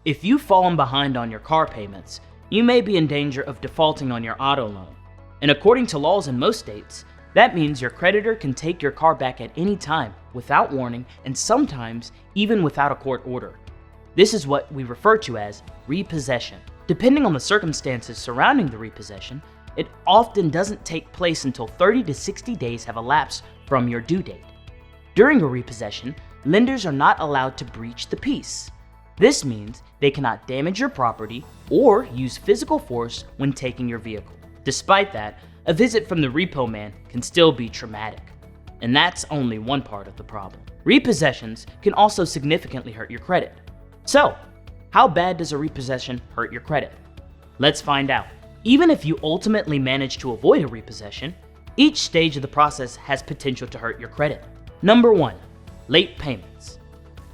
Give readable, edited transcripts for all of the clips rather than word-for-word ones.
If you've fallen behind on your car payments, you may be in danger of defaulting on your auto loan. And according to laws in most states, that means your creditor can take your car back at any time without warning and sometimes even without a court order. This is what we refer to as repossession. Depending on the circumstances surrounding the repossession, it often doesn't take place until 30 to 60 days have elapsed from your due date. During a repossession, lenders are not allowed to breach the peace. This means they cannot damage your property or use physical force when taking your vehicle. Despite that, a visit from the repo man can still be traumatic. And that's only one part of the problem. Repossessions can also significantly hurt your credit. So, how bad does a repossession hurt your credit? Let's find out. Even if you ultimately manage to avoid a repossession, each stage of the process has potential to hurt your credit. Number 1. Late payments.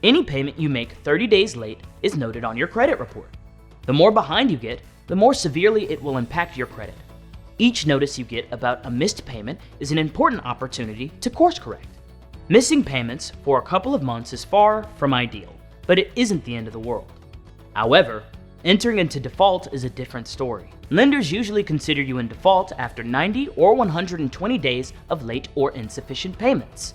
Any payment you make 30 days late is noted on your credit report. The more behind you get, the more severely it will impact your credit. Each notice you get about a missed payment is an important opportunity to course correct. Missing payments for a couple of months is far from ideal, but it isn't the end of the world. However, entering into default is a different story. Lenders usually consider you in default after 90 or 120 days of late or insufficient payments.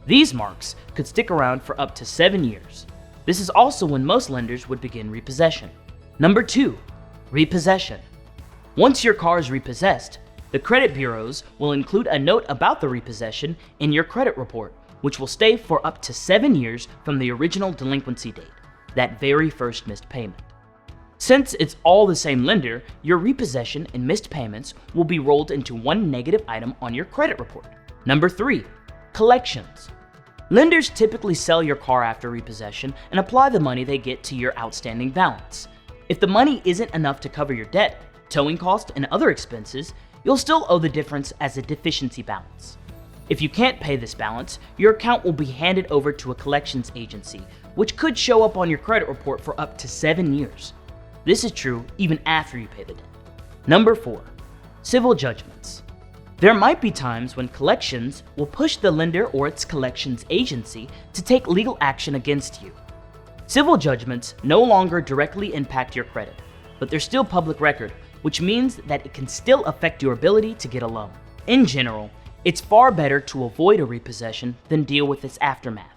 These marks could stick around for up to 7 years. This is also when most lenders would begin repossession. Number 2. Repossession. Once your car is repossessed, the credit bureaus will include a note about the repossession in your credit report, which will stay for up to 7 years from the original delinquency date, that very first missed payment. Since it's all the same lender, your repossession and missed payments will be rolled into one negative item on your credit report. Number 3. Collections. Lenders typically sell your car after repossession and apply the money they get to your outstanding balance. If the money isn't enough to cover your debt, towing costs, and other expenses, you'll still owe the difference as a deficiency balance. If you can't pay this balance, your account will be handed over to a collections agency, which could show up on your credit report for up to 7 years. This is true even after you pay the debt. Number 4. Civil judgments. There might be times when collections will push the lender or its collections agency to take legal action against you. Civil judgments no longer directly impact your credit, but they're still public record, which means that it can still affect your ability to get a loan. In general, it's far better to avoid a repossession than deal with its aftermath.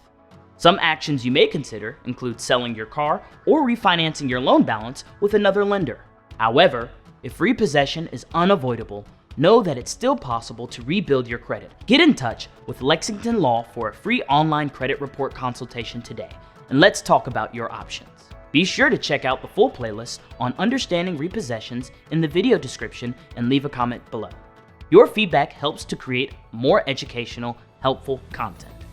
Some actions you may consider include selling your car or refinancing your loan balance with another lender. However, if repossession is unavoidable, know that it's still possible to rebuild your credit. Get in touch with Lexington Law for a free online credit report consultation today, and let's talk about your options. Be sure to check out the full playlist on understanding repossessions in the video description and leave a comment below. Your feedback helps to create more educational, helpful content.